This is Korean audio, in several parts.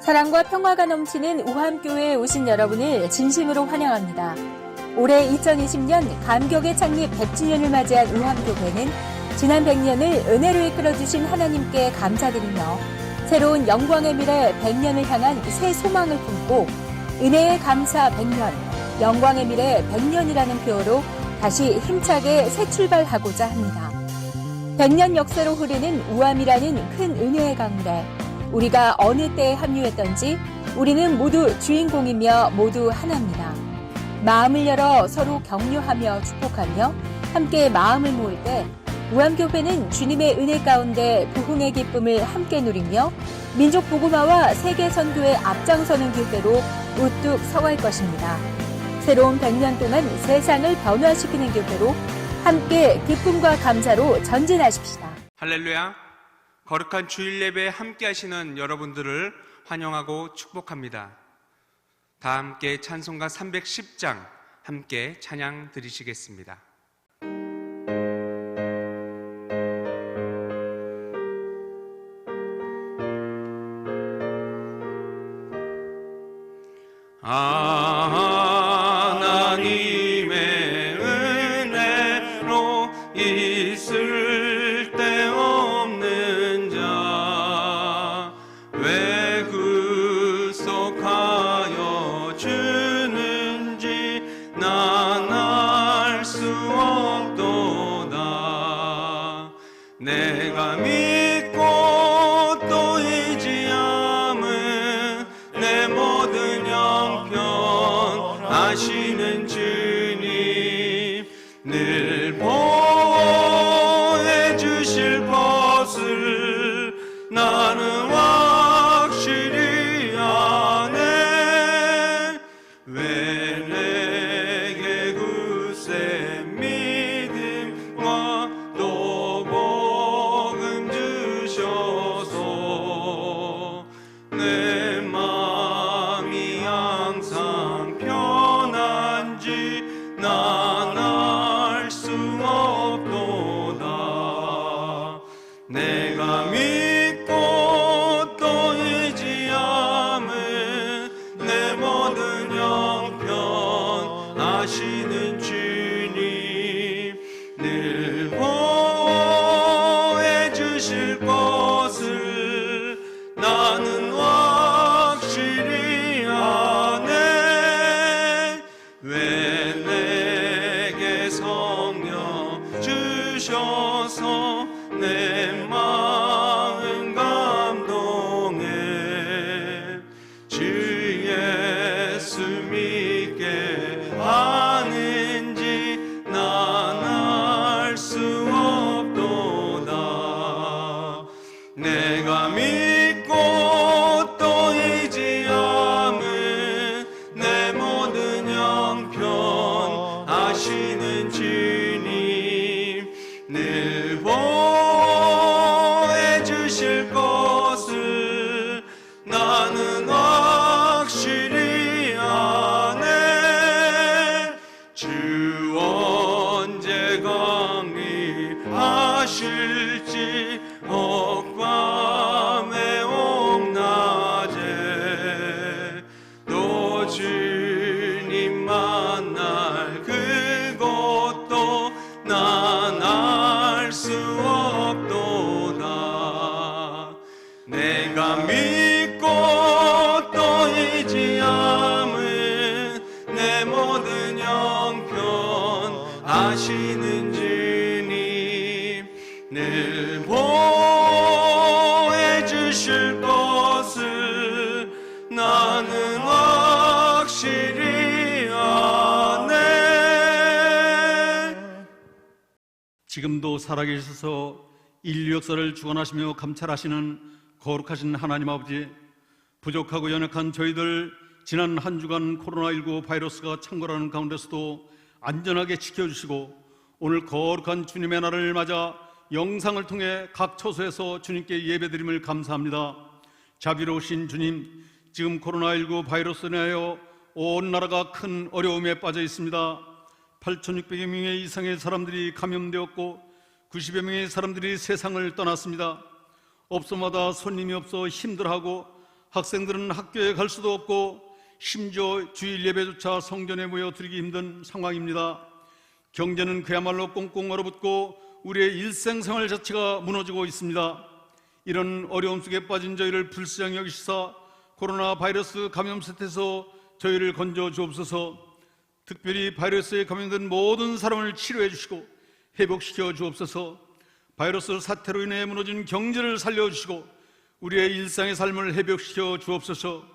사랑과 평화가 넘치는 우함교회에 오신 여러분을 진심으로 환영합니다. 올해 2020년 감격의 창립 100주년을 맞이한 우함교회는 지난 100년을 은혜로 이끌어주신 하나님께 감사드리며 새로운 영광의 미래 100년을 향한 새 소망을 품고 은혜의 감사 100년, 영광의 미래 100년이라는 표어로 다시 힘차게 새 출발하고자 합니다. 100년 역사로 흐르는 우함이라는 큰 은혜의 강물에 우리가 어느 때에 합류했던지 우리는 모두 주인공이며 모두 하나입니다. 마음을 열어 서로 격려하며 축복하며 함께 마음을 모을 때 우함교회는 주님의 은혜 가운데 부흥의 기쁨을 함께 누리며 민족 복음화와 세계 선교에 앞장서는 교회로 우뚝 서갈 것입니다. 새로운 100년 동안 세상을 변화시키는 교회로 함께 기쁨과 감사로 전진하십시다. 할렐루야! 거룩한 주일 예배에 함께 하시는 여러분들을 환영하고 축복합니다. 다 함께 찬송가 310장 함께 찬양 드리시겠습니다. 하나님의 은혜로 있을 때 없는 자 왜 구속하여 주는지 난 알 수 없도다. 내가 믿고 또 의지함은 내 모든 형편 아시는 주님 늘 보호해 주실 것을 나는 확실히 아네. 왜 내게 굳세 믿음과 또 복음 주셔서 내 마음이 항상 편한지 난 알 수 없도다. 내가 믿고 또 의지함은 내 모든 형편 아시는 주님 늘 보호해 주실 것을 나는 확실히 아네. 왜 내게 성령 주셔서 내 마음 감동해. 주 예수 믿게 하는지 난 알 수 없도다. 내가 믿고 또 의지함은 내 모든 형편 아시는 주님 늘 보호해 주실 것을 나는 확실히 아네. 주 언제 강림하실지 혹밤에 옥낮에 또 주님 만날 그것도 난 알 수 없도다. 내가 믿고 또 의지함은 내 모든 형편 아시는 주님 늘 보호해 주실 것을 나는 확실히 아네. 지금도 살아계셔서 인류 역사를 주관하시며 감찰하시는 거룩하신 하나님 아버지, 부족하고 연약한 저희들 지난 한 주간 코로나19 바이러스가 창궐하는 가운데서도 안전하게 지켜주시고 오늘 거룩한 주님의 날을 맞아 영상을 통해 각 처소에서 주님께 예배드림을 감사합니다. 자비로우신 주님, 지금 코로나19 바이러스로 인하여 온 나라가 큰 어려움에 빠져 있습니다. 8,600여 명의 이상의 사람들이 감염되었고 90여 명의 사람들이 세상을 떠났습니다. 업소마다 손님이 없어 힘들어하고 학생들은 학교에 갈 수도 없고 심지어 주일 예배조차 성전에 모여 드리기 힘든 상황입니다. 경제는 그야말로 꽁꽁 얼어붙고 우리의 일생생활 자체가 무너지고 있습니다. 이런 어려움 속에 빠진 저희를 불쌍히 여기시사 코로나 바이러스 감염 사태에서 저희를 건져 주옵소서. 특별히 바이러스에 감염된 모든 사람을 치료해 주시고 회복시켜 주옵소서. 바이러스 사태로 인해 무너진 경제를 살려주시고 우리의 일상의 삶을 회복시켜 주옵소서.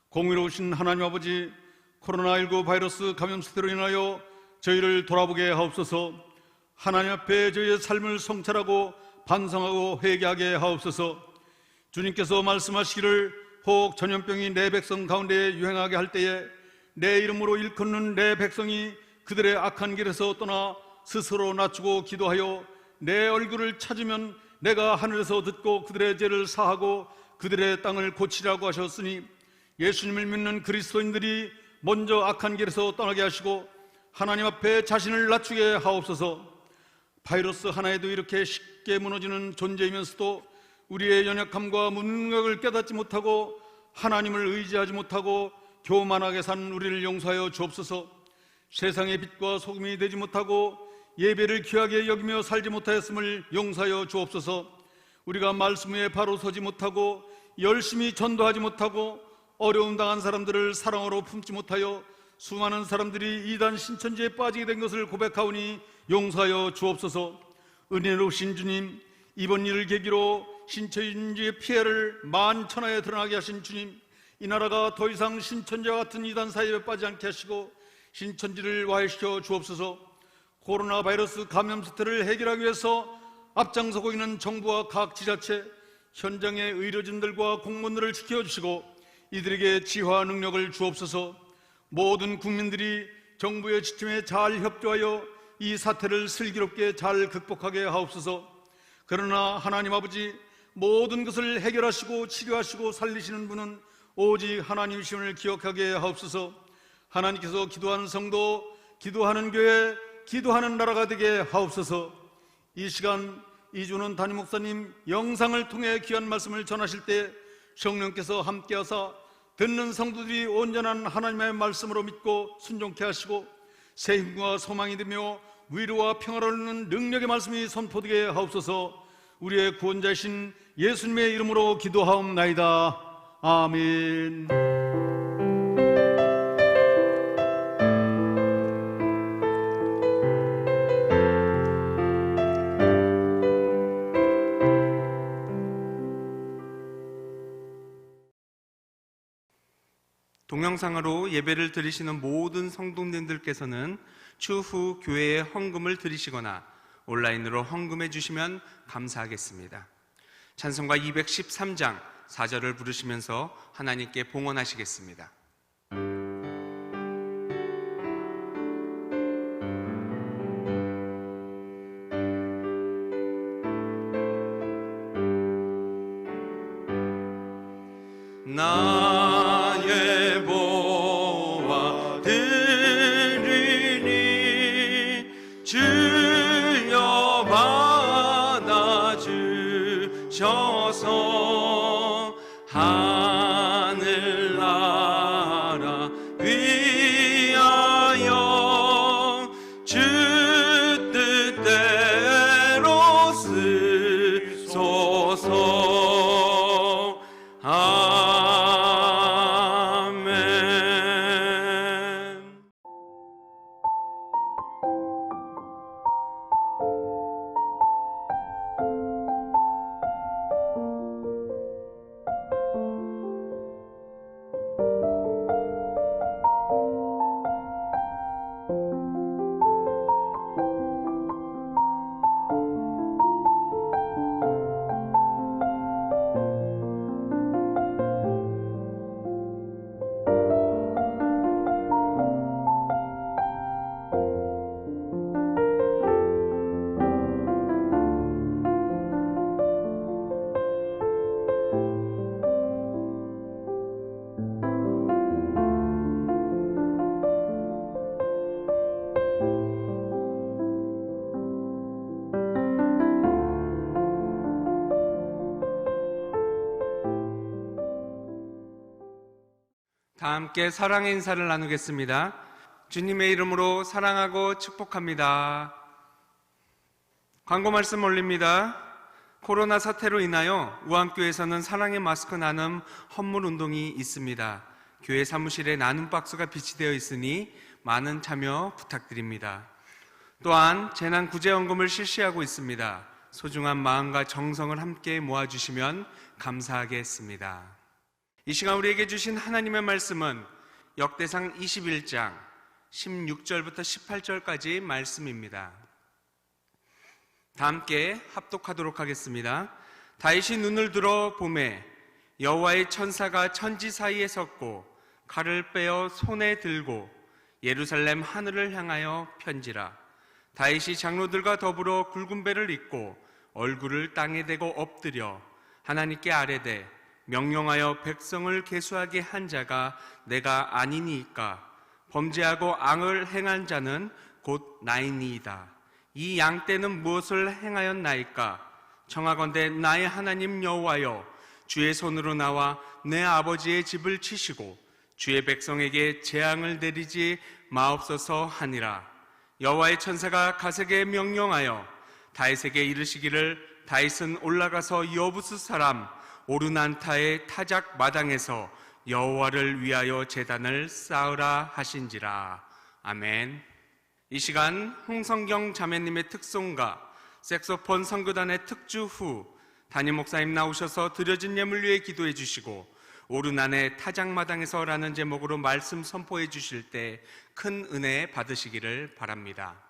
공의로우신 하나님 아버지, 코로나19 바이러스 감염 사태로 인하여 저희를 돌아보게 하옵소서. 하나님 앞에 저희의 삶을 성찰하고 반성하고 회개하게 하옵소서. 주님께서 말씀하시기를 혹 전염병이 내 백성 가운데 유행하게 할 때에 내 이름으로 일컫는 내 백성이 그들의 악한 길에서 떠나 스스로 낮추고 기도하여 내 얼굴을 찾으면 내가 하늘에서 듣고 그들의 죄를 사하고 그들의 땅을 고치라고 하셨으니 예수님을 믿는 그리스도인들이 먼저 악한 길에서 떠나게 하시고 하나님 앞에 자신을 낮추게 하옵소서. 바이러스 하나에도 이렇게 쉽게 무너지는 존재이면서도 우리의 연약함과 무능력을 깨닫지 못하고 하나님을 의지하지 못하고 교만하게 산 우리를 용서하여 주옵소서. 세상의 빛과 소금이 되지 못하고 예배를 귀하게 여기며 살지 못하였음을 용서하여 주옵소서. 우리가 말씀 위에 바로 서지 못하고 열심히 전도하지 못하고 어려움 당한 사람들을 사랑으로 품지 못하여 수많은 사람들이 이단 신천지에 빠지게 된 것을 고백하오니 용서하여 주옵소서. 은혜로우신 주님, 이번 일을 계기로 신천지의 피해를 만천하에 드러나게 하신 주님, 이 나라가 더 이상 신천지와 같은 이단 사이에 빠지지 않게 하시고 신천지를 와해시켜 주옵소서. 코로나 바이러스 감염 사태를 해결하기 위해서 앞장서고 있는 정부와 각 지자체, 현장의 의료진들과 공무원들을 지켜주시고 이들에게 지혜와 능력을 주옵소서. 모든 국민들이 정부의 지침에 잘 협조하여 이 사태를 슬기롭게 잘 극복하게 하옵소서. 그러나 하나님 아버지, 모든 것을 해결하시고 치료하시고 살리시는 분은 오직 하나님이심을 기억하게 하옵소서. 하나님께서 기도하는 성도, 기도하는 교회, 기도하는 나라가 되게 하옵소서. 이 시간 이준원 담임 목사님 영상을 통해 귀한 말씀을 전하실 때 성령께서 함께하사 듣는 성도들이 온전한 하나님의 말씀으로 믿고 순종케 하시고 새 힘과 소망이 되며 위로와 평화를 얻는 능력의 말씀이 선포되게 하옵소서. 우리의 구원자이신 예수님의 이름으로 기도하옵나이다. 아멘. 동영상으로 예배를 드리시는 모든 성도님들께서는 추후 교회에 헌금을 드리시거나 온라인으로 헌금해 주시면 감사하겠습니다. 찬송가 213장 4절을 부르시면서 하나님께 봉헌하시겠습니다. 나의 보화 드리니 주여 받아주셔서 하늘나라 다 함께 사랑의 인사를 나누겠습니다. 주님의 이름으로 사랑하고 축복합니다. 광고 말씀 올립니다. 코로나 사태로 인하여 우암교회에서는 사랑의 마스크 나눔 헌물 운동이 있습니다. 교회 사무실에 나눔 박스가 비치되어 있으니 많은 참여 부탁드립니다. 또한 재난구제연금을 실시하고 있습니다. 소중한 마음과 정성을 함께 모아주시면 감사하겠습니다. 이 시간 우리에게 주신 하나님의 말씀은 역대상 21장 16절부터 18절까지 말씀입니다. 다 함께 합독하도록 하겠습니다. 다윗이 눈을 들어 보매 여호와의 천사가 천지 사이에 섰고 칼을 빼어 손에 들고 예루살렘 하늘을 향하여 편지라. 다윗이 장로들과 더불어 굵은 배를 입고 얼굴을 땅에 대고 엎드려 하나님께 아뢰되 명령하여 백성을 계수하게 한 자가 내가 아니니이까. 범죄하고 악을 행한 자는 곧 나이니이다. 이 양떼는 무엇을 행하였나이까? 청하건대 나의 하나님 여호와여, 주의 손으로 나와 내 아버지의 집을 치시고 주의 백성에게 재앙을 내리지 마옵소서 하니라. 여호와의 천사가 갓에게 명령하여 다윗에게 이르시기를, 다윗은 올라가서 여부스 사람 오르난타의 타작 마당에서 여호와를 위하여 제단을 쌓으라 하신지라. 아멘. 이 시간 홍성경 자매님의 특송가 색소폰 선교단의 특주 후 담임 목사님 나오셔서 드려진 예물 위에 기도해 주시고 오르난의 타작마당에서 라는 제목으로 말씀 선포해 주실 때 큰 은혜 받으시기를 바랍니다.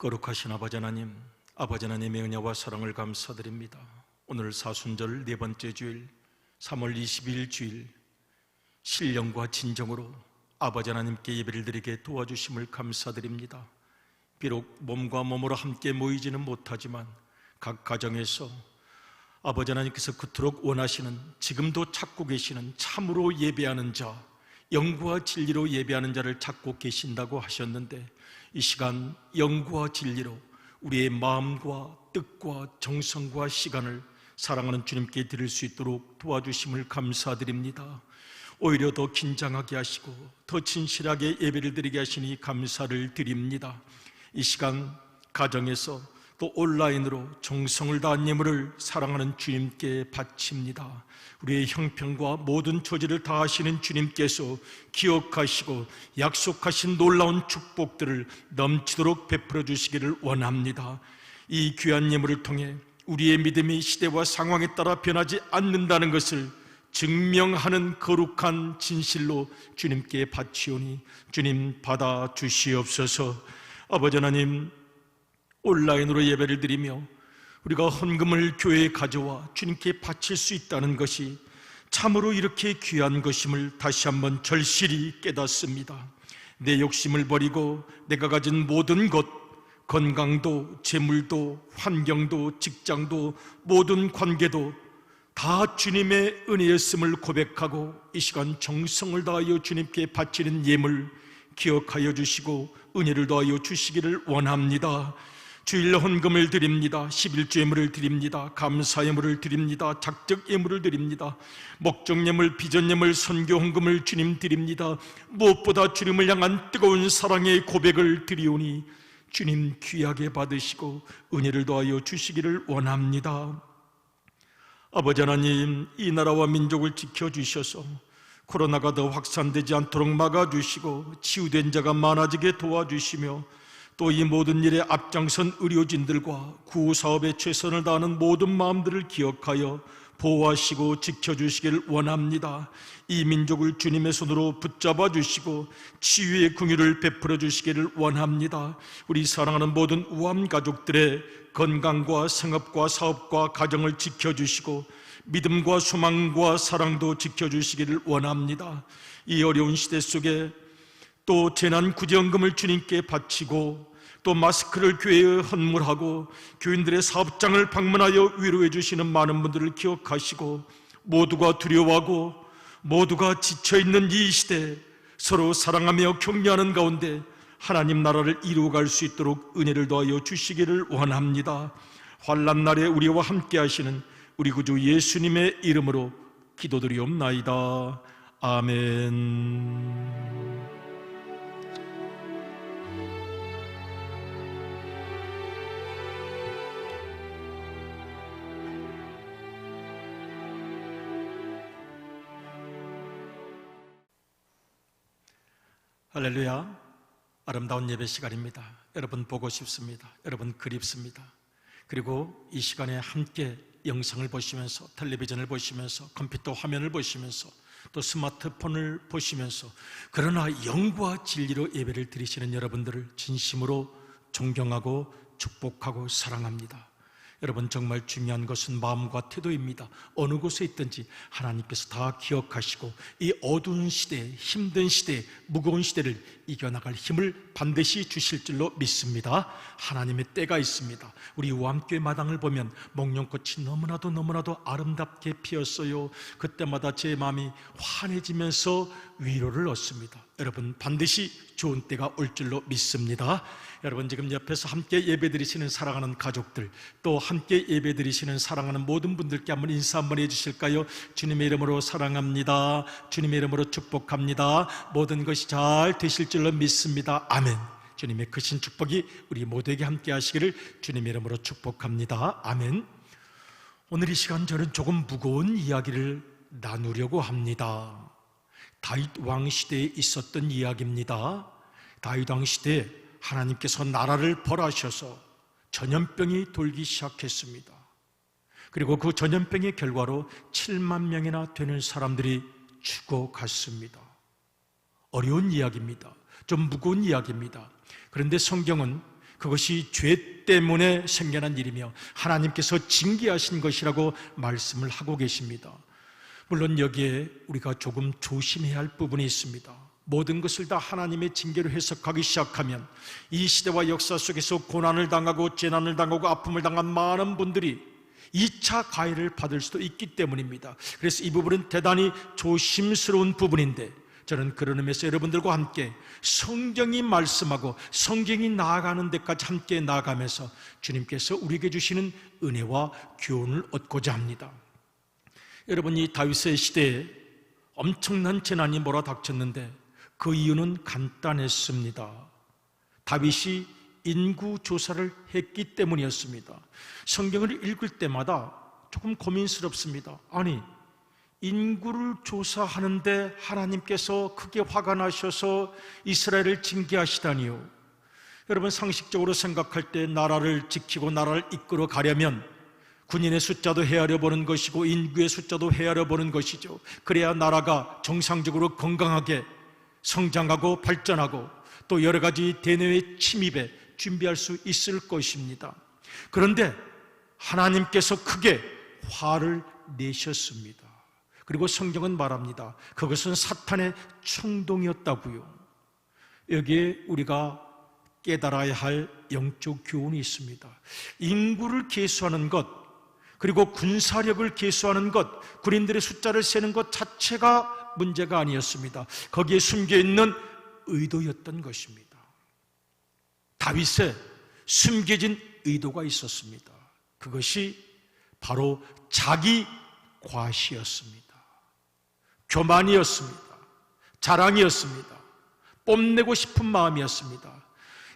거룩하신 아버지 하나님, 아버지 하나님의 은혜와 사랑을 감사드립니다. 오늘 사순절 네 번째 주일, 3월 22일 주일, 신령과 진정으로 아버지 하나님께 예배를 드리게 도와주심을 감사드립니다. 비록 몸과 몸으로 함께 모이지는 못하지만 각 가정에서 아버지 하나님께서 그토록 원하시는, 지금도 찾고 계시는 참으로 예배하는 자, 영과 진리로 예배하는 자를 찾고 계신다고 하셨는데, 이 시간 영과 진리로 우리의 마음과 뜻과 정성과 시간을 사랑하는 주님께 드릴 수 있도록 도와주심을 감사드립니다. 오히려 더 긴장하게 하시고 더 진실하게 예배를 드리게 하시니 감사를 드립니다. 이 시간 가정에서 또 온라인으로 정성을 다한 예물을 사랑하는 주님께 바칩니다. 우리의 형편과 모든 처지를 다하시는 주님께서 기억하시고 약속하신 놀라운 축복들을 넘치도록 베풀어 주시기를 원합니다. 이 귀한 예물을 통해 우리의 믿음이 시대와 상황에 따라 변하지 않는다는 것을 증명하는 거룩한 진실로 주님께 바치오니 주님 받아 주시옵소서. 아버지 하나님, 온라인으로 예배를 드리며 우리가 헌금을 교회에 가져와 주님께 바칠 수 있다는 것이 참으로 이렇게 귀한 것임을 다시 한번 절실히 깨닫습니다. 내 욕심을 버리고 내가 가진 모든 것, 건강도, 재물도, 환경도, 직장도, 모든 관계도 다 주님의 은혜였음을 고백하고 이 시간 정성을 다하여 주님께 바치는 예물 기억하여 주시고 은혜를 더하여 주시기를 원합니다. 주일 헌금을 드립니다. 11조 예물을 드립니다. 감사 예물을 드립니다. 작적 예물을 드립니다. 목적 예물, 비전 예물, 선교 헌금을 주님 드립니다. 무엇보다 주님을 향한 뜨거운 사랑의 고백을 드리오니 주님 귀하게 받으시고 은혜를 더하여 주시기를 원합니다. 아버지 하나님, 이 나라와 민족을 지켜주셔서 코로나가 더 확산되지 않도록 막아주시고 치유된 자가 많아지게 도와주시며 또 이 모든 일에 앞장선 의료진들과 구호사업에 최선을 다하는 모든 마음들을 기억하여 보호하시고 지켜주시길 원합니다. 이 민족을 주님의 손으로 붙잡아 주시고 치유의 긍휼을 베풀어 주시기를 원합니다. 우리 사랑하는 모든 우암 가족들의 건강과 생업과 사업과 가정을 지켜주시고 믿음과 소망과 사랑도 지켜주시기를 원합니다. 이 어려운 시대 속에 또 재난구제연금을 주님께 바치고 또 마스크를 교회에 헌물하고 교인들의 사업장을 방문하여 위로해 주시는 많은 분들을 기억하시고 모두가 두려워하고 모두가 지쳐있는 이 시대 서로 사랑하며 격려하는 가운데 하나님 나라를 이루어갈 수 있도록 은혜를 더하여 주시기를 원합니다. 환난 날에 우리와 함께 하시는 우리 구주 예수님의 이름으로 기도드리옵나이다. 아멘. 할렐루야. 아름다운 예배 시간입니다. 여러분 보고 싶습니다. 여러분 그립습니다. 그리고 이 시간에 함께 영상을 보시면서 텔레비전을 보시면서 컴퓨터 화면을 보시면서 또 스마트폰을 보시면서 그러나 영과 진리로 예배를 드리시는 여러분들을 진심으로 존경하고 축복하고 사랑합니다. 여러분 정말 중요한 것은 마음과 태도입니다. 어느 곳에 있든지 하나님께서 다 기억하시고 이 어두운 시대, 힘든 시대, 무거운 시대를 이겨나갈 힘을 반드시 주실 줄로 믿습니다. 하나님의 때가 있습니다. 우리 우암교회 마당을 보면 목련꽃이 너무나도 아름답게 피었어요. 그때마다 제 마음이 환해지면서 위로를 얻습니다. 여러분 반드시 좋은 때가 올 줄로 믿습니다. 여러분 지금 옆에서 함께 예배드리시는 사랑하는 가족들, 또 함께 예배드리시는 사랑하는 모든 분들께 한번 인사 한번 해주실까요? 주님의 이름으로 사랑합니다. 주님의 이름으로 축복합니다. 모든 것이 잘 되실 줄로 믿습니다. 아멘. 주님의 크신 축복이 우리 모두에게 함께 하시기를 주님의 이름으로 축복합니다. 아멘. 오늘 이 시간 저는 조금 무거운 이야기를 나누려고 합니다. 다윗 왕 시대에 있었던 이야기입니다. 다윗 왕 시대에 하나님께서 나라를 벌하셔서 전염병이 돌기 시작했습니다. 그리고 그 전염병의 결과로 7만 명이나 되는 사람들이 죽어갔습니다. 어려운 이야기입니다. 좀 무거운 이야기입니다. 그런데 성경은 그것이 죄 때문에 생겨난 일이며 하나님께서 징계하신 것이라고 말씀을 하고 계십니다. 물론 여기에 우리가 조금 조심해야 할 부분이 있습니다. 모든 것을 다 하나님의 징계로 해석하기 시작하면 이 시대와 역사 속에서 고난을 당하고 재난을 당하고 아픔을 당한 많은 분들이 2차 가해를 받을 수도 있기 때문입니다. 그래서 이 부분은 대단히 조심스러운 부분인데, 저는 그런 의미에서 여러분들과 함께 성경이 말씀하고 성경이 나아가는 데까지 함께 나아가면서 주님께서 우리에게 주시는 은혜와 교훈을 얻고자 합니다. 여러분, 이 다윗의 시대에 엄청난 재난이 몰아닥쳤는데 그 이유는 간단했습니다. 다윗이 인구 조사를 했기 때문이었습니다. 성경을 읽을 때마다 조금 고민스럽습니다. 아니, 인구를 조사하는데 하나님께서 크게 화가 나셔서 이스라엘을 징계하시다니요. 여러분, 상식적으로 생각할 때 나라를 지키고 나라를 이끌어 가려면 군인의 숫자도 헤아려 보는 것이고 인구의 숫자도 헤아려 보는 것이죠. 그래야 나라가 정상적으로 건강하게 성장하고 발전하고 또 여러 가지 대내외 침입에 준비할 수 있을 것입니다. 그런데 하나님께서 크게 화를 내셨습니다. 그리고 성경은 말합니다. 그것은 사탄의 충동이었다고요. 여기에 우리가 깨달아야 할 영적 교훈이 있습니다. 인구를 계수하는 것, 그리고 군사력을 계수하는 것, 군인들의 숫자를 세는 것 자체가 문제가 아니었습니다. 거기에 숨겨있는 의도였던 것입니다. 다윗의 숨겨진 의도가 있었습니다. 그것이 바로 자기 과시였습니다. 교만이었습니다. 자랑이었습니다. 뽐내고 싶은 마음이었습니다.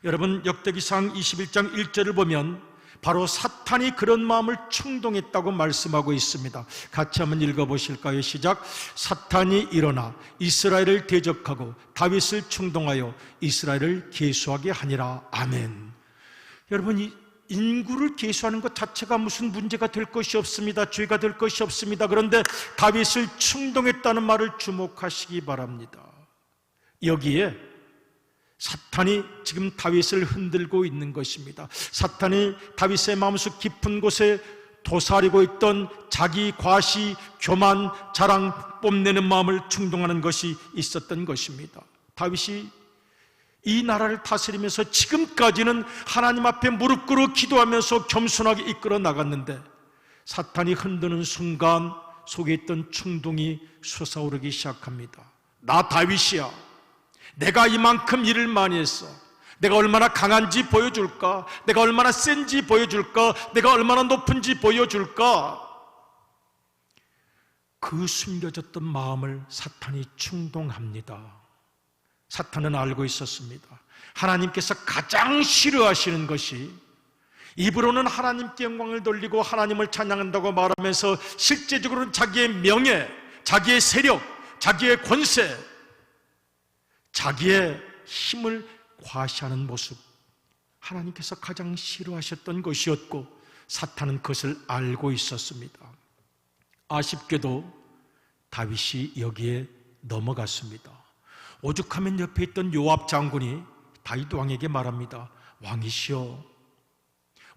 여러분, 역대기상 21장 1절을 보면 바로 사탄이 그런 마음을 충동했다고 말씀하고 있습니다. 같이 한번 읽어보실까요? 시작. 사탄이 일어나 이스라엘을 대적하고 다윗을 충동하여 이스라엘을 계수하게 하니라. 아멘. 여러분, 이 인구를 계수하는 것 자체가 무슨 문제가 될 것이 없습니다. 죄가 될 것이 없습니다. 그런데 다윗을 충동했다는 말을 주목하시기 바랍니다. 여기에 사탄이 지금 다윗을 흔들고 있는 것입니다. 사탄이 다윗의 마음속 깊은 곳에 도사리고 있던 자기 과시, 교만, 자랑, 뽐내는 마음을 충동하는 것이 있었던 것입니다. 다윗이 이 나라를 다스리면서 지금까지는 하나님 앞에 무릎 꿇어 기도하면서 겸손하게 이끌어 나갔는데 사탄이 흔드는 순간 속에 있던 충동이 솟아오르기 시작합니다. 나 다윗이야. 내가 이만큼 일을 많이 했어. 내가 얼마나 강한지 보여줄까? 내가 얼마나 센지 보여줄까? 내가 얼마나 높은지 보여줄까? 그 숨겨졌던 마음을 사탄이 충동합니다. 사탄은 알고 있었습니다. 하나님께서 가장 싫어하시는 것이 입으로는 하나님께 영광을 돌리고 하나님을 찬양한다고 말하면서 실제적으로는 자기의 명예, 자기의 세력, 자기의 권세, 자기의 힘을 과시하는 모습, 하나님께서 가장 싫어하셨던 것이었고 사탄은 그것을 알고 있었습니다. 아쉽게도 다윗이 여기에 넘어갔습니다. 오죽하면 옆에 있던 요압 장군이 다윗 왕에게 말합니다. 왕이시여,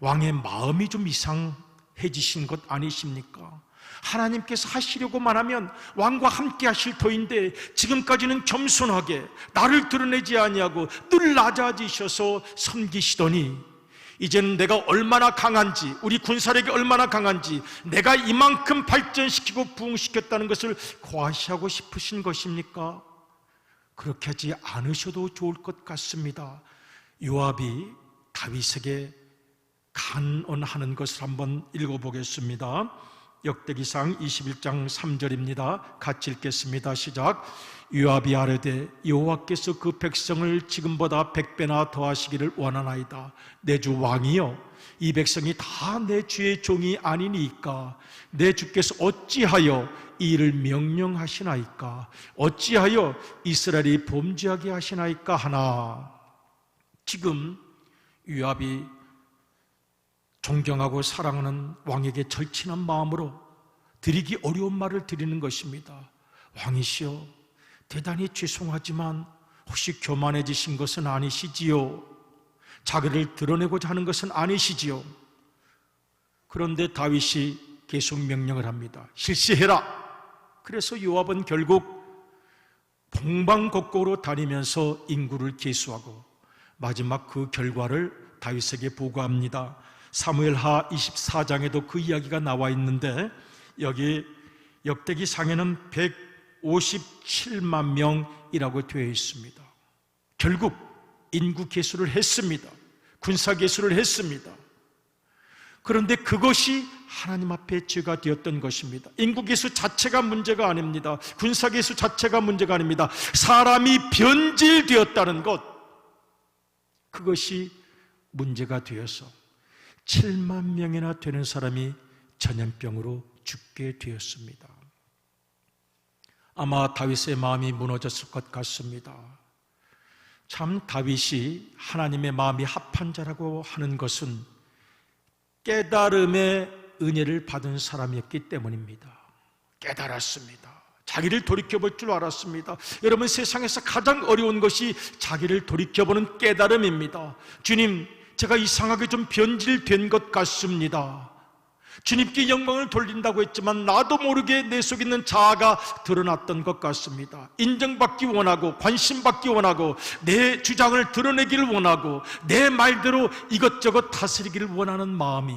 왕의 마음이 좀 이상해지신 것 아니십니까? 하나님께서 하시려고만 하면 왕과 함께 하실 터인데 지금까지는 겸손하게 나를 드러내지 아니하고 늘 낮아지셔서 섬기시더니 이제는 내가 얼마나 강한지, 우리 군사력이 얼마나 강한지, 내가 이만큼 발전시키고 부흥시켰다는 것을 과시하고 싶으신 것입니까? 그렇게 하지 않으셔도 좋을 것 같습니다. 요압이 다윗에게 간언하는 것을 한번 읽어보겠습니다. 역대기상 21장 3절입니다. 같이 읽겠습니다. 시작. 요압이 아뢰되 여호와께서 그 백성을 지금보다 100배나 더하시기를 원하나이다. 내 주 왕이여, 이 백성이 다 내 주의 종이 아니니까 내 주께서 어찌하여 이 일을 명령하시나이까? 어찌하여 이스라엘이 범죄하게 하시나이까 하나. 지금 요압이 존경하고 사랑하는 왕에게 절친한 마음으로 드리기 어려운 말을 드리는 것입니다. 왕이시여, 대단히 죄송하지만 혹시 교만해지신 것은 아니시지요? 자기를 드러내고자 하는 것은 아니시지요. 그런데 다윗이 계속 명령을 합니다. 실시해라. 그래서 요압은 결국 동방곡곡으로 다니면서 인구를 계수하고 마지막 그 결과를 다윗에게 보고합니다. 사무엘하 24장에도 그 이야기가 나와 있는데 여기 역대기상에는 157만 명이라고 되어 있습니다. 결국 인구 계수를 했습니다. 군사 계수를 했습니다. 그런데 그것이 하나님 앞에 죄가 되었던 것입니다. 인구 계수 자체가 문제가 아닙니다. 군사 계수 자체가 문제가 아닙니다. 사람이 변질되었다는 것, 그것이 문제가 되어서 7만 명이나 되는 사람이 전염병으로 죽게 되었습니다. 아마 다윗의 마음이 무너졌을 것 같습니다. 참 다윗이 하나님의 마음이 합한 자라고 하는 것은 깨달음의 은혜를 받은 사람이었기 때문입니다. 깨달았습니다. 자기를 돌이켜볼 줄 알았습니다. 여러분, 세상에서 가장 어려운 것이 자기를 돌이켜보는 깨달음입니다. 주님, 제가 이상하게 좀 변질된 것 같습니다. 주님께 영광을 돌린다고 했지만 나도 모르게 내 속에 있는 자아가 드러났던 것 같습니다. 인정받기 원하고 관심받기 원하고 내 주장을 드러내기를 원하고 내 말대로 이것저것 다스리기를 원하는 마음이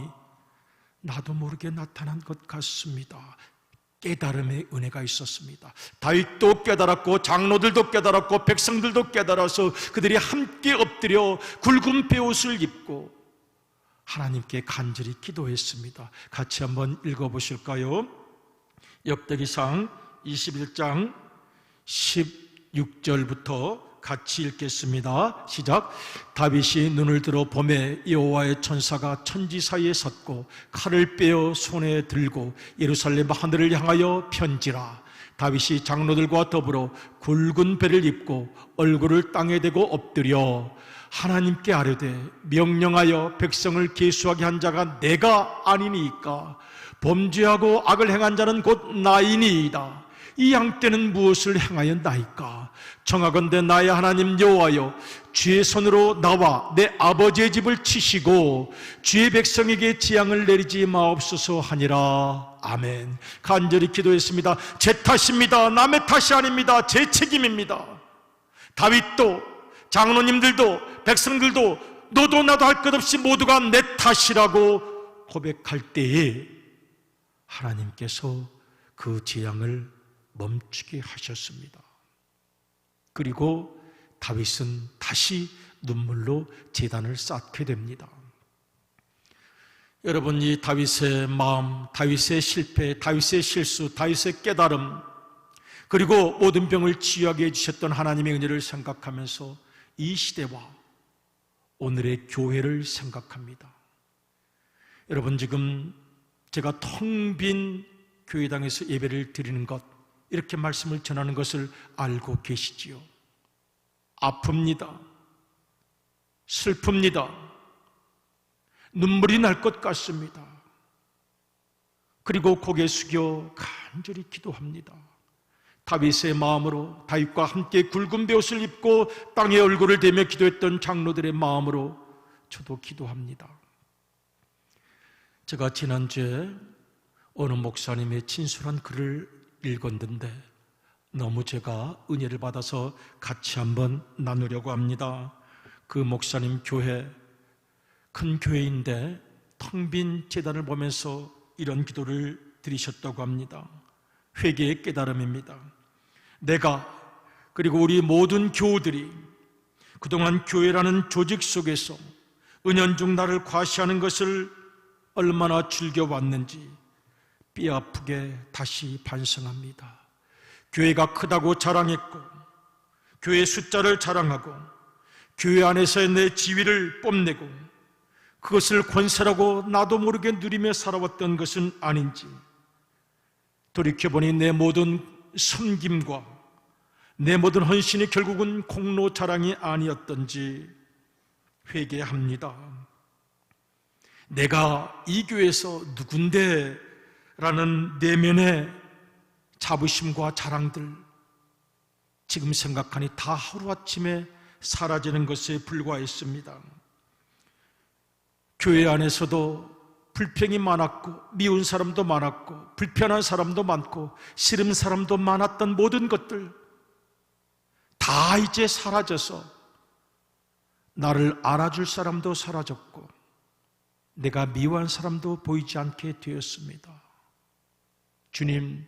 나도 모르게 나타난 것 같습니다. 깨달음의 은혜가 있었습니다. 다윗도 깨달았고 장로들도 깨달았고 백성들도 깨달아서 그들이 함께 엎드려 굵은 베옷을 입고 하나님께 간절히 기도했습니다. 같이 한번 읽어보실까요? 역대기상 21장 16절부터 같이 읽겠습니다. 시작. 다윗이 눈을 들어 보매 여호와의 천사가 천지 사이에 섰고 칼을 빼어 손에 들고 예루살렘 하늘을 향하여 편지라. 다윗이 장로들과 더불어 굵은 배를 입고 얼굴을 땅에 대고 엎드려 하나님께 아뢰되 명령하여 백성을 계수하게 한 자가 내가 아니니까 범죄하고 악을 행한 자는 곧 나이니이다. 이 양떼는 무엇을 행하여 나이까? 청하건대 나의 하나님 여호와여, 주의 손으로 나와 내 아버지의 집을 치시고 주의 백성에게 재앙을 내리지 마옵소서 하니라. 아멘. 간절히 기도했습니다. 제 탓입니다. 남의 탓이 아닙니다. 제 책임입니다. 다윗도 장로님들도 백성들도 너도 나도 할 것 없이 모두가 내 탓이라고 고백할 때에 하나님께서 그 재앙을 멈추게 하셨습니다. 그리고 다윗은 다시 눈물로 제단을 쌓게 됩니다. 여러분, 이 다윗의 마음, 다윗의 실패, 다윗의 실수, 다윗의 깨달음, 그리고 모든 병을 치유하게 해주셨던 하나님의 은혜를 생각하면서 이 시대와 오늘의 교회를 생각합니다. 여러분, 지금 제가 텅 빈 교회당에서 예배를 드리는 것, 이렇게 말씀을 전하는 것을 알고 계시지요? 아픕니다. 슬픕니다. 눈물이 날 것 같습니다. 그리고 고개 숙여 간절히 기도합니다. 다윗의 마음으로, 다윗과 함께 굵은 베옷을 입고 땅에 얼굴을 대며 기도했던 장로들의 마음으로 저도 기도합니다. 제가 지난주에 어느 목사님의 진솔한 글을 읽었는데 너무 제가 은혜를 받아서 같이 한번 나누려고 합니다. 그 목사님 교회, 큰 교회인데 텅 빈 제단을 보면서 이런 기도를 드리셨다고 합니다. 회개의 깨달음입니다. 내가, 그리고 우리 모든 교우들이 그동안 교회라는 조직 속에서 은연중 나를 과시하는 것을 얼마나 즐겨왔는지 뼈아프게 다시 반성합니다. 교회가 크다고 자랑했고, 교회 숫자를 자랑하고, 교회 안에서의 내 지위를 뽐내고, 그것을 권세라고 나도 모르게 누리며 살아왔던 것은 아닌지, 돌이켜보니 내 모든 섬김과 내 모든 헌신이 결국은 공로 자랑이 아니었던지 회개합니다. 내가 이 교회에서 누군데 라는 내면의 자부심과 자랑들, 지금 생각하니 다 하루아침에 사라지는 것에 불과했습니다. 교회 안에서도 불평이 많았고 미운 사람도 많았고 불편한 사람도 많고 싫은 사람도 많았던 모든 것들 다 이제 사라져서 나를 알아줄 사람도 사라졌고 내가 미워한 사람도 보이지 않게 되었습니다. 주님,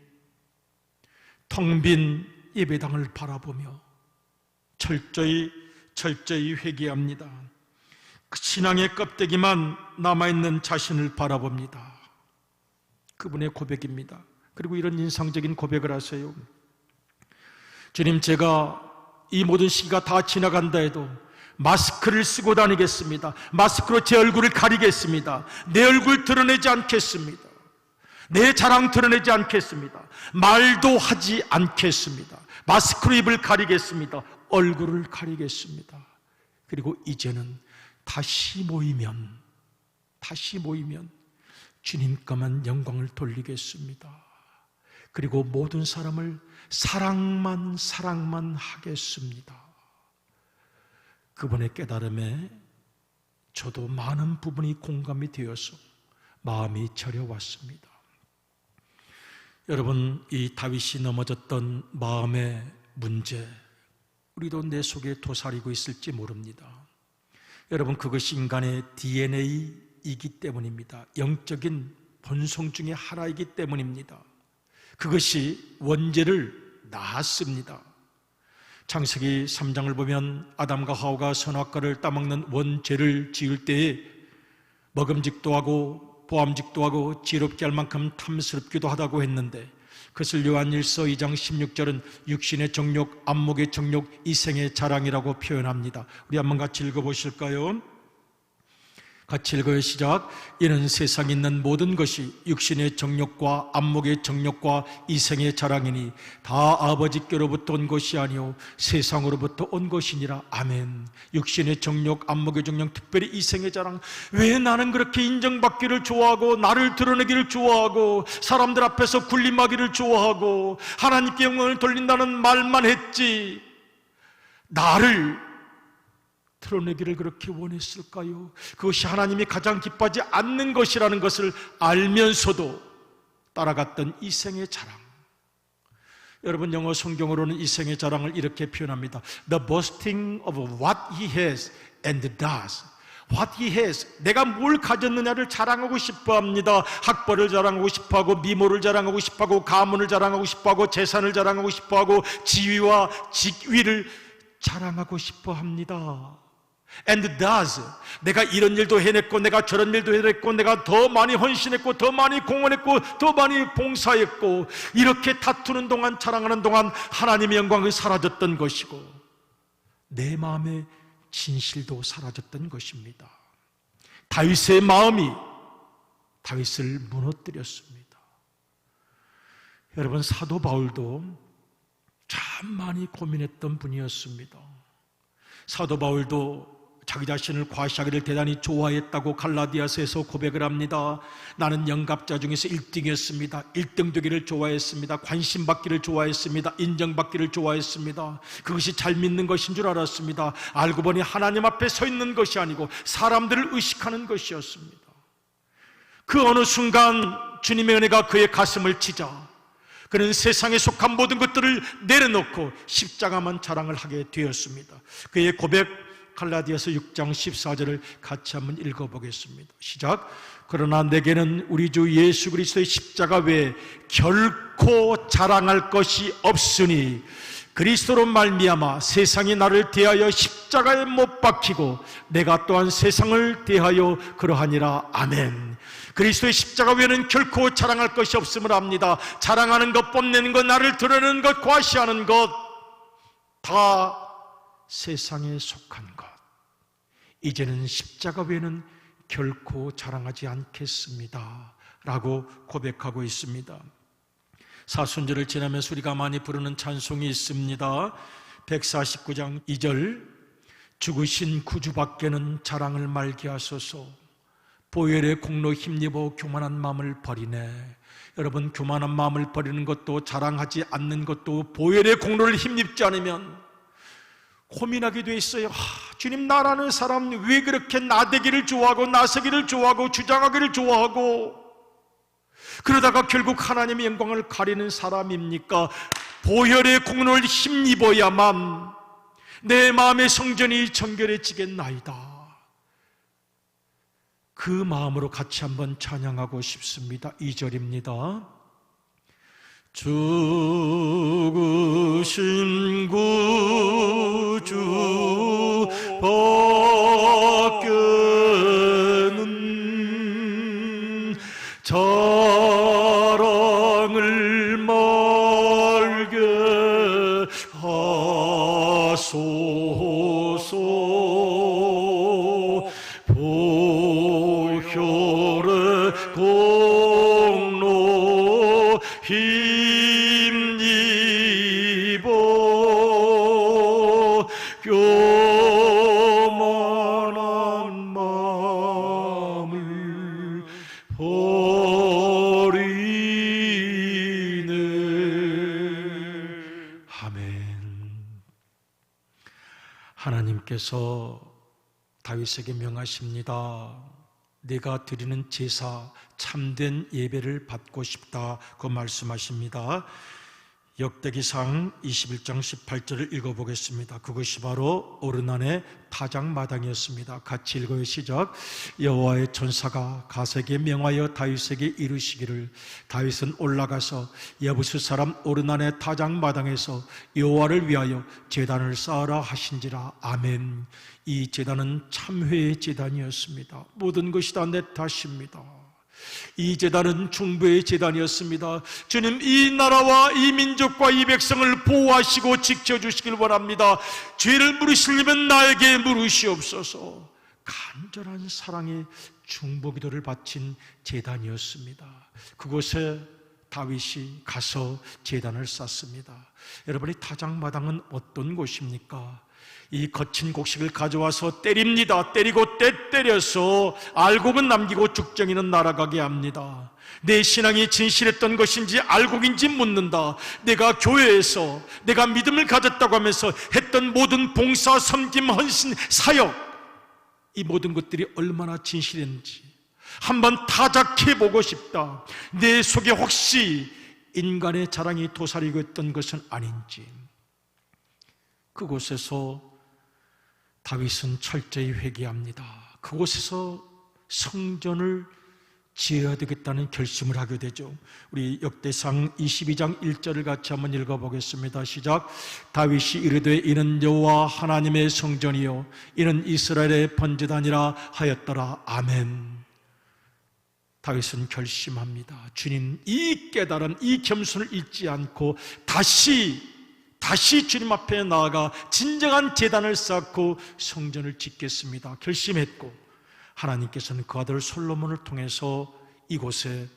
텅 빈 예배당을 바라보며 철저히 회개합니다. 그 신앙의 껍데기만 남아있는 자신을 바라봅니다. 그분의 고백입니다. 그리고 이런 인상적인 고백을 하세요. 주님, 제가 이 모든 시기가 다 지나간다 해도 마스크를 쓰고 다니겠습니다. 마스크로 제 얼굴을 가리겠습니다. 내 얼굴 드러내지 않겠습니다. 내 자랑 드러내지 않겠습니다. 말도 하지 않겠습니다. 마스크로 입을 가리겠습니다. 얼굴을 가리겠습니다. 그리고 이제는 다시 모이면 주님께만 영광을 돌리겠습니다. 그리고 모든 사람을 사랑만 하겠습니다. 그분의 깨달음에 저도 많은 부분이 공감이 되어서 마음이 저려왔습니다. 여러분, 이 다윗이 넘어졌던 마음의 문제, 우리도 내 속에 도사리고 있을지 모릅니다. 여러분, 그것이 인간의 DNA이기 때문입니다. 영적인 본성 중에 하나이기 때문입니다. 그것이 원죄를 낳았습니다. 창세기 3장을 보면 아담과 하와가 선악과를 따먹는 원죄를 지을 때에 먹음직도 하고 보암직도 하고 지혜롭게 할 만큼 탐스럽기도 하다고 했는데, 그것을 요한일서 2장 16절은 육신의 정욕, 안목의 정욕, 이생의 자랑이라고 표현합니다. 우리 한번 같이 읽어보실까요? 같이 읽어요. 시작. 이는 세상에 있는 모든 것이 육신의 정욕과 안목의 정욕과 이생의 자랑이니 다 아버지께로부터 온 것이 아니요 세상으로부터 온 것이니라. 아멘. 육신의 정욕, 안목의 정욕, 특별히 이생의 자랑. 왜 나는 그렇게 인정받기를 좋아하고 나를 드러내기를 좋아하고 사람들 앞에서 군림하기를 좋아하고 하나님께 영광을 돌린다는 말만 했지 나를 드러내기를 그렇게 원했을까요? 그것이 하나님이 가장 기뻐하지 않는 것이라는 것을 알면서도 따라갔던 이생의 자랑. 여러분, 영어 성경으로는 이생의 자랑을 이렇게 표현합니다. The boasting of what he has and does. What he has, 내가 뭘 가졌느냐를 자랑하고 싶어합니다. 학벌을 자랑하고 싶어하고 미모를 자랑하고 싶어하고 가문을 자랑하고 싶어하고 재산을 자랑하고 싶어하고 지위와 직위를 자랑하고 싶어합니다. And does, 내가 이런 일도 해냈고 내가 저런 일도 해냈고 내가 더 많이 헌신했고 더 많이 공헌했고 더 많이 봉사했고, 이렇게 다투는 동안 자랑하는 동안 하나님의 영광이 사라졌던 것이고 내 마음의 진실도 사라졌던 것입니다. 다윗의 마음이 다윗을 무너뜨렸습니다. 여러분, 사도 바울도 참 많이 고민했던 분이었습니다. 사도 바울도 자기 자신을 과시하기를 대단히 좋아했다고 갈라디아서에서 고백을 합니다. 나는 영갑자 중에서 1등이었습니다. 1등 되기를 좋아했습니다. 관심받기를 좋아했습니다. 인정받기를 좋아했습니다. 그것이 잘 믿는 것인 줄 알았습니다. 알고 보니 하나님 앞에 서 있는 것이 아니고 사람들을 의식하는 것이었습니다. 그 어느 순간 주님의 은혜가 그의 가슴을 치자 그는 세상에 속한 모든 것들을 내려놓고 십자가만 자랑을 하게 되었습니다. 그의 고백, 갈라디아서 6장 14절을 같이 한번 읽어보겠습니다. 시작. 그러나 내게는 우리 주 예수 그리스도의 십자가 외에 결코 자랑할 것이 없으니 그리스도로 말미암아 세상이 나를 대하여 십자가에 못 박히고 내가 또한 세상을 대하여 그러하니라. 아멘. 그리스도의 십자가 외에는 결코 자랑할 것이 없음을 압니다. 자랑하는 것, 뽐내는 것, 나를 드러내는 것, 과시하는 것 다 세상에 속한 것. 이제는 십자가 외에는 결코 자랑하지 않겠습니다 라고 고백하고 있습니다. 사순절을 지나면서 우리가 많이 부르는 찬송이 있습니다. 149장 2절. 죽으신 구주밖에는 자랑을 말게 하소서. 보혈의 공로 힘입어 교만한 마음을 버리네. 여러분, 교만한 마음을 버리는 것도 자랑하지 않는 것도 보혈의 공로를 힘입지 않으면 고민하게 돼 있어요. 주님, 나라는 사람 왜 그렇게 나대기를 좋아하고 나서기를 좋아하고 주장하기를 좋아하고 그러다가 결국 하나님의 영광을 가리는 사람입니까? 보혈의 공로를 힘입어야만 내 마음의 성전이 정결해지겠나이다. 그 마음으로 같이 한번 찬양하고 싶습니다. 2절입니다. 죽으신 구주 벗겨는 자랑을 말게 하소서. 보혈의 공로 힘입어 교만한 마음을 버리네. 아멘. 하나님께서 다윗에게 명하십니다. 내가 드리는 제사, 참된 예배를 받고 싶다고 말씀하십니다. 역대기상 21장 18절을 읽어보겠습니다. 그것이 바로 오르난의 타작마당이었습니다. 같이 읽어요. 시작. 여호와의 천사가 가세에게 명하여 다윗에게 이르시기를 다윗은 올라가서 여부스 사람 오르난의 타작마당에서 여호와를 위하여 제단을 쌓으라 하신지라. 아멘. 이 제단은 참회의 제단이었습니다. 모든 것이 다 내 탓입니다. 이 제단은 중보의 제단이었습니다. 주님, 이 나라와 이 민족과 이 백성을 보호하시고 지켜주시길 원합니다. 죄를 물으시려면 나에게 물으시옵소서. 간절한 사랑의 중보기도를 바친 제단이었습니다. 그곳에 다윗이 가서 제단을 쌓습니다. 여러분, 이 타작마당은 어떤 곳입니까? 이 거친 곡식을 가져와서 때립니다. 때리고 때려서 알곡은 남기고 죽정이는 날아가게 합니다. 내 신앙이 진실했던 것인지 알곡인지 묻는다. 내가 교회에서 내가 믿음을 가졌다고 하면서 했던 모든 봉사, 섬김, 헌신, 사역, 이 모든 것들이 얼마나 진실했는지 한번 타작해보고 싶다. 내 속에 혹시 인간의 자랑이 도사리고 있던 것은 아닌지. 그곳에서 다윗은 철저히 회개합니다. 그곳에서 성전을 지어야 되겠다는 결심을 하게 되죠. 우리 역대상 22장 1절을 같이 한번 읽어보겠습니다. 시작. 다윗이 이르되 이는 여호와 하나님의 성전이요 이는 이스라엘의 번제단이라 하였더라. 아멘. 다윗은 결심합니다. 주님, 이 깨달은 이 겸손을 잊지 않고 다시 주님 앞에 나아가 진정한 제단을 쌓고 성전을 짓겠습니다. 결심했고 하나님께서는 그 아들 솔로몬을 통해서 이곳에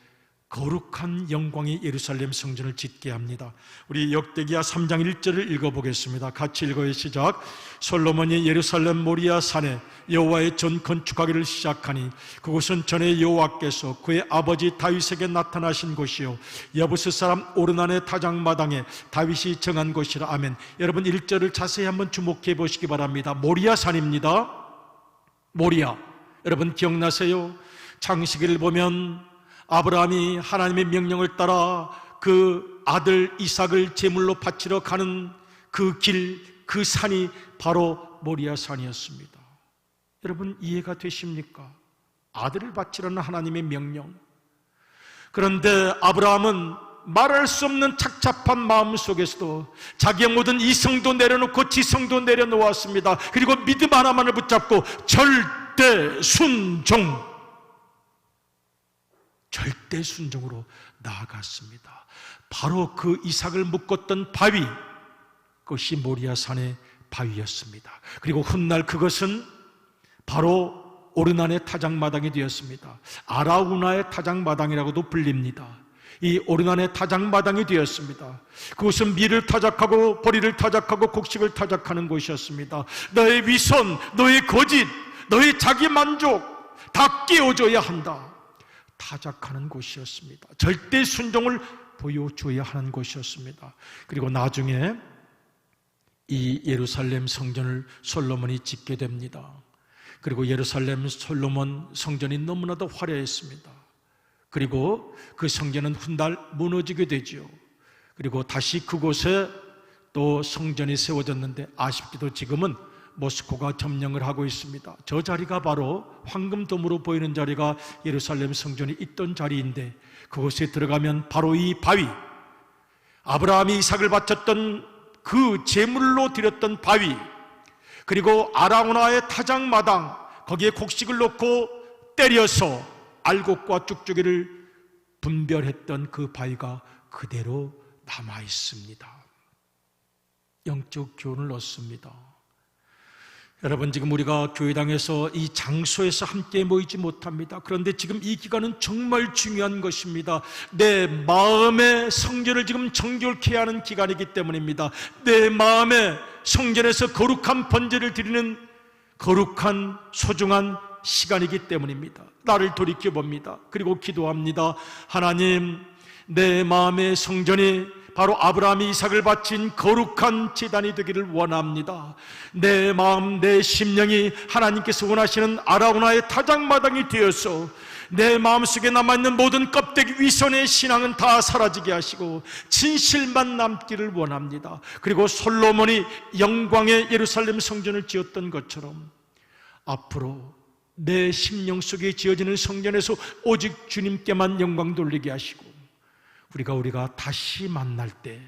거룩한 영광의 예루살렘 성전을 짓게 합니다. 우리 역대기야 3장 1절을 읽어보겠습니다. 같이 읽어요. 시작. 솔로몬이 예루살렘 모리아 산에 여호와의 전 건축하기를 시작하니 그곳은 전에 여호와께서 그의 아버지 다윗에게 나타나신 곳이요 여부스 사람 오르난의 타작마당에 다윗이 정한 곳이라. 아멘. 여러분 1절을 자세히 한번 주목해 보시기 바랍니다. 모리아 산입니다. 모리아. 여러분 기억나세요? 창세기를 보면 아브라함이 하나님의 명령을 따라 그 아들 이삭을 제물로 바치러 가는 그 길, 그 산이 바로 모리아 산이었습니다. 여러분 이해가 되십니까? 아들을 바치라는 하나님의 명령. 그런데 아브라함은 말할 수 없는 착잡한 마음 속에서도 자기의 모든 이성도 내려놓고 지성도 내려놓았습니다. 그리고 믿음 하나만을 붙잡고 절대 순종, 절대 순종으로 나아갔습니다. 바로 그 이삭을 묶었던 바위, 그것이 모리아 산의 바위였습니다. 그리고 훗날 그것은 바로 오르난의 타작마당이 되었습니다. 아라우나의 타작마당이라고도 불립니다. 이 오르난의 타작마당이 되었습니다. 그것은 밀을 타작하고 보리를 타작하고 곡식을 타작하는 곳이었습니다. 너의 위선, 너의 거짓, 너의 자기 만족 다 깨워줘야 한다. 타작하는 곳이었습니다. 절대 순종을 보여줘야 하는 곳이었습니다. 그리고 나중에 이 예루살렘 성전을 솔로몬이 짓게 됩니다. 그리고 예루살렘 솔로몬 성전이 너무나도 화려했습니다. 그리고 그 성전은 훗날 무너지게 되죠. 그리고 다시 그곳에 또 성전이 세워졌는데 아쉽게도 지금은 모스크바가 점령을 하고 있습니다. 저 자리가 바로 황금돔으로 보이는 자리가 예루살렘 성전이 있던 자리인데, 그곳에 들어가면 바로 이 바위, 아브라함이 이삭을 바쳤던 그 제물로 드렸던 바위, 그리고 아라우나의 타작마당, 거기에 곡식을 놓고 때려서 알곡과 쭉쭉이를 분별했던 그 바위가 그대로 남아 있습니다. 영적 교훈을 얻습니다. 여러분, 지금 우리가 교회당에서 이 장소에서 함께 모이지 못합니다. 그런데 지금 이 기간은 정말 중요한 것입니다. 내 마음의 성전을 지금 정결케 하는 기간이기 때문입니다. 내 마음의 성전에서 거룩한 번제를 드리는 거룩한 소중한 시간이기 때문입니다. 나를 돌이켜봅니다. 그리고 기도합니다. 하나님, 내 마음의 성전이 바로 아브라함이 이삭을 바친 거룩한 제단이 되기를 원합니다. 내 마음, 내 심령이 하나님께서 원하시는 아라우나의 타작마당이 되어서 내 마음속에 남아있는 모든 껍데기 위선의 신앙은 다 사라지게 하시고 진실만 남기를 원합니다. 그리고 솔로몬이 영광의 예루살렘 성전을 지었던 것처럼 앞으로 내 심령 속에 지어지는 성전에서 오직 주님께만 영광 돌리게 하시고, 우리가 다시 만날 때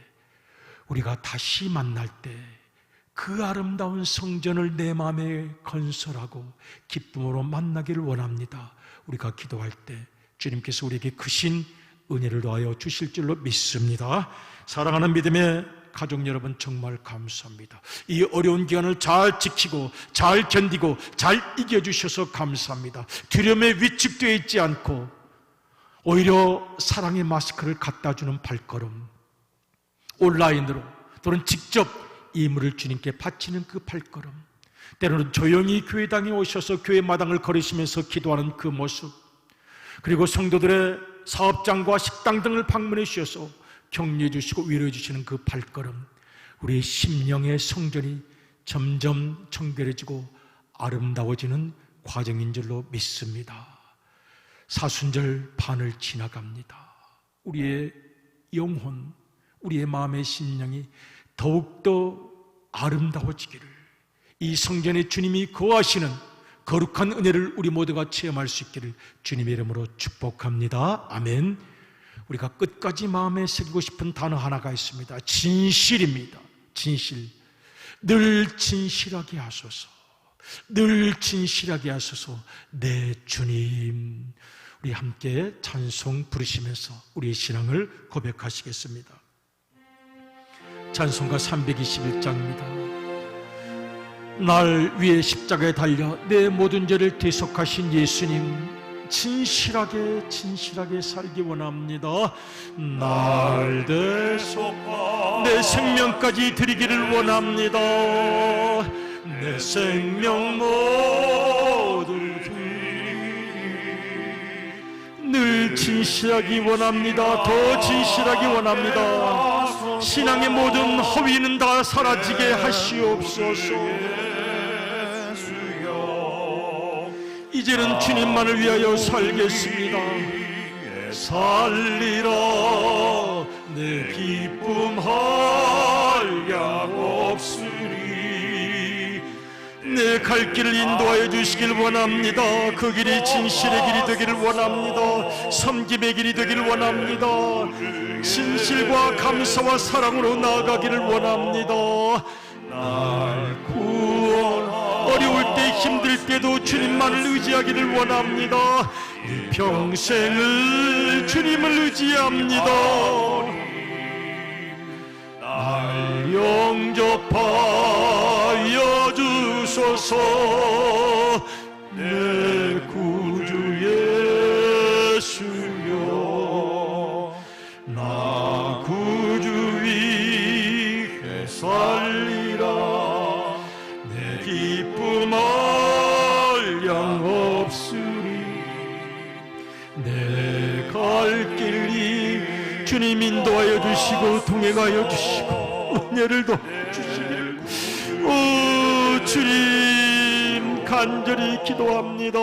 그 아름다운 성전을 내 마음에 건설하고 기쁨으로 만나기를 원합니다. 우리가 기도할 때 주님께서 우리에게 크신 은혜를 더하여 주실 줄로 믿습니다. 사랑하는 믿음의 가족 여러분, 정말 감사합니다. 이 어려운 기간을 잘 지키고 잘 견디고 잘 이겨주셔서 감사합니다. 두려움에 위축되어 있지 않고 오히려 사랑의 마스크를 갖다 주는 발걸음, 온라인으로 또는 직접 이물을 주님께 바치는 그 발걸음, 때로는 조용히 교회당에 오셔서 교회 마당을 걸으시면서 기도하는 그 모습, 그리고 성도들의 사업장과 식당 등을 방문해 주셔서 격려해 주시고 위로해 주시는 그 발걸음, 우리의 심령의 성전이 점점 청결해지고 아름다워지는 과정인 줄로 믿습니다. 사순절 반을 지나갑니다. 우리의 영혼, 우리의 마음의 심령이 더욱더 아름다워지기를, 이 성전에 주님이 거하시는 거룩한 은혜를 우리 모두가 체험할 수 있기를 주님의 이름으로 축복합니다. 아멘. 우리가 끝까지 마음에 새기고 싶은 단어 하나가 있습니다. 진실입니다. 진실. 늘 진실하게 하소서. 늘 진실하게 하소서. 내 주님. 우리 함께 찬송 부르시면서 우리의 신앙을 고백하시겠습니다. 찬송가 321장입니다. 날 위해 십자가에 달려 내 모든 죄를 대속하신 예수님, 진실하게 살기 원합니다. 날 대속하 내 생명까지 드리기를 원합니다. 내 생명 모두 늘 진실하기 원합니다. 더 진실하기 원합니다. 신앙의 모든 허위는 다 사라지게 하시옵소서. 이제는 주님만을 위하여 살겠습니다. 살리라 내 기쁨 한량 없으리. 내 갈 길을 인도하여 주시길 원합니다. 그 길이 진실의 길이 되기를 원합니다. 섬김의 길이 되기를 원합니다. 진실과 감사와 사랑으로 나아가기를 원합니다. 날 구원, 어려울 때 힘들 때도 주님만을 의지하기를 원합니다. 이 평생을 주님을 의지합니다. 날 영접하여 주소서. 내 구주 예수여, 나 구주 위해 살리라. 내 기쁨 한량 없으리. 내 갈 길이 주님 인도하여 주시고 동행하여 주시고 은혜를 더 주시기를 오 주님 간절히 기도합니다.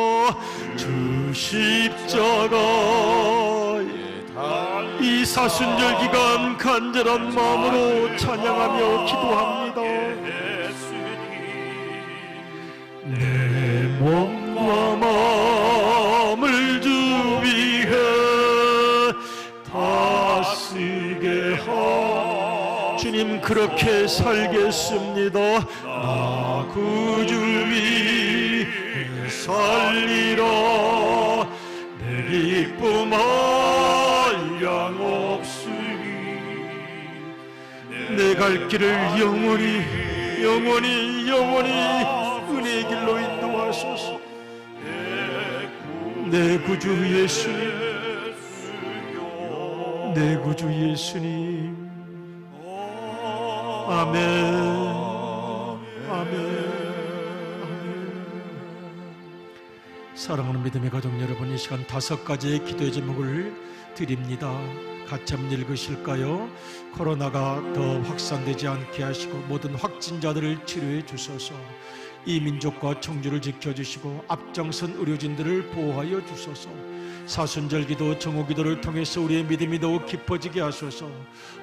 주 십자가 이 사순절 기간 간절한 마음으로 찬양하며 기도합니다. 내 몸과 마음을 주 위해 다쓰게 하. 주님 그렇게 살겠습니다. 나 구주 위해 살리라. 내 기쁨 한량 없으니 내 갈 길을 영원히 은혜의 길로 인도하소서. 내 구주 예수님, 내 구주 예수님. 아멘, 아멘. 사랑하는 믿음의 가족 여러분, 이 시간 5가지의 기도의 제목을 드립니다. 같이 한번 읽으실까요? 코로나가 더 확산되지 않게 하시고 모든 확진자들을 치료해 주소서. 이 민족과 청주를 지켜주시고 앞장선 의료진들을 보호하여 주소서. 사순절 기도, 정오 기도를 통해서 우리의 믿음이 더욱 깊어지게 하소서.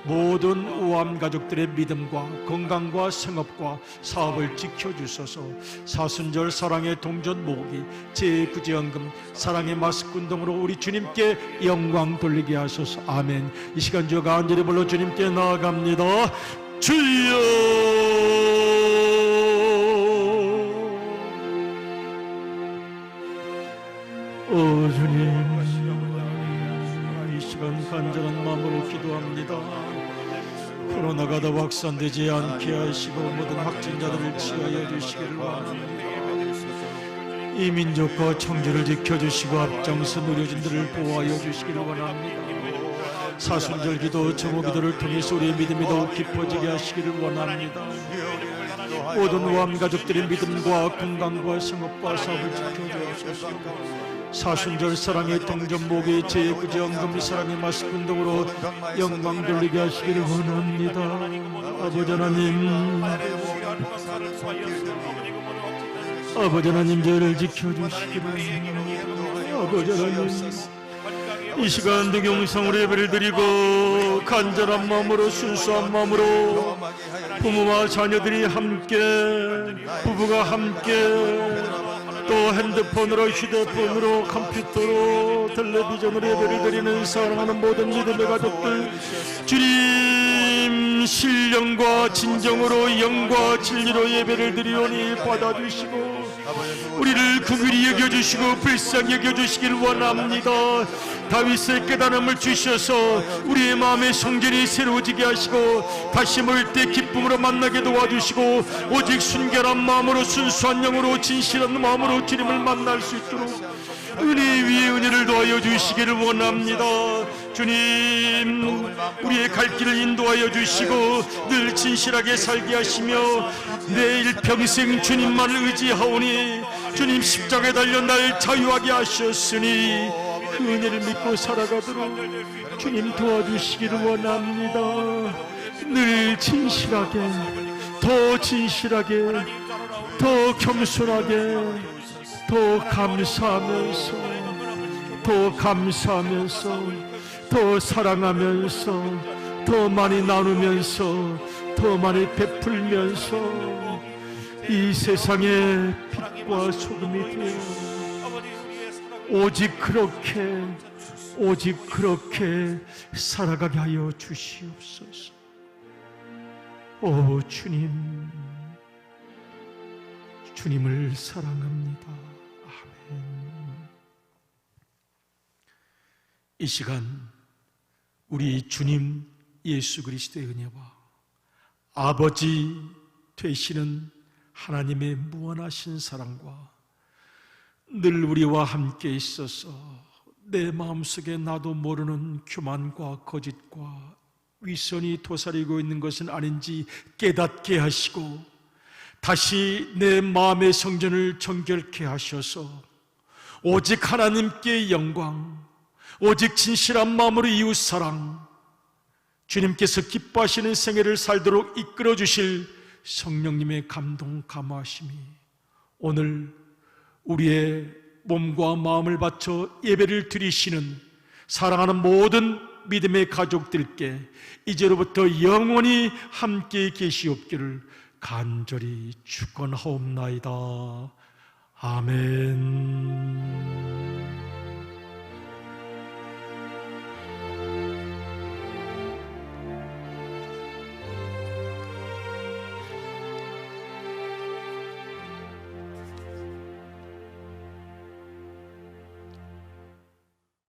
모든 우암 가족들의 믿음과 건강과 생업과 사업을 지켜주소서. 사순절 사랑의 동전 모으기, 제9지연금, 사랑의 마스크 운동으로 우리 주님께 영광 돌리게 하소서. 아멘. 이 시간 주여 간절히 불러 주님께 나아갑니다. 주여, 주님, 이 시간 간절한 마음으로 기도합니다. 코로나가 더 확산되지 않게 하시고 모든 확진자들을 치하여 주시기를 원합니다. 이 민족과 청주를 지켜주시고 앞장선 의료진들을 보호하여 주시기를 원합니다. 사순절 기도, 정오 기도를 통해서 우리의 믿음이 더욱 깊어지게 하시기를 원합니다. 모든 우암 가족들의 믿음과 건강과 생업과 사업을 지켜주옵소서. 사순절 사랑의 동전 모기, 제9지연금, 사랑의 마스크 운동으로 영광 돌리게 하시기를 원합니다. 아버지 하나님, 아버지 하나님, 저를 지켜주시기를 원합니다. 아버지 하나님, 이 시간 등용성으로 예배를 드리고 간절한 마음으로, 순수한 마음으로 부모와 자녀들이 함께, 부부가 함께, 또 핸드폰으로, 휴대폰으로, 컴퓨터로, 텔레비전으로 예배를 드리는 사랑하는 모든 믿음의 가족들, 주님 신령과 진정으로 영과 진리로 예배를 드리오니 받아주시고 우리를 긍휼히 여겨주시고 불쌍히 여겨주시길 원합니다. 다윗의 깨달음을 주셔서 우리의 마음의 성전이 새로워지게 하시고 다시 모일 때 기쁨으로 만나게 도와주시고 오직 순결한 마음으로, 순수한 영으로, 진실한 마음으로 주님을 만날 수 있도록 은혜 위에 은혜를 더하여 주시기를 원합니다. 주님, 우리의 갈 길을 인도하여 주시고 늘 진실하게 살게 하시며 내일 평생 주님만을 의지하오니 주님 십자가에 달려 날 자유하게 하셨으니 그 은혜를 믿고 살아가도록 주님 도와주시기를 원합니다. 늘 진실하게, 더 진실하게, 더 겸손하게, 더 감사하면서, 더 감사하면서, 더 사랑하면서, 더 많이 나누면서, 더 많이 베풀면서 이 세상의 빛과 소금이 되어 오직 그렇게 살아가게 하여 주시옵소서. 오 주님, 주님을 사랑합니다. 아멘. 이 시간 우리 주님 예수 그리스도의 은혜와 아버지 되시는 하나님의 무한하신 사랑과 늘 우리와 함께 있어서 내 마음속에 나도 모르는 교만과 거짓과 위선이 도사리고 있는 것은 아닌지 깨닫게 하시고 다시 내 마음의 성전을 정결케 하셔서 오직 하나님께 영광, 오직 진실한 마음으로 이웃사랑, 주님께서 기뻐하시는 생애를 살도록 이끌어 주실 성령님의 감동 감화심이 오늘 우리의 몸과 마음을 바쳐 예배를 드리시는 사랑하는 모든 믿음의 가족들께 이제로부터 영원히 함께 계시옵기를 간절히 축원하옵나이다. 아멘.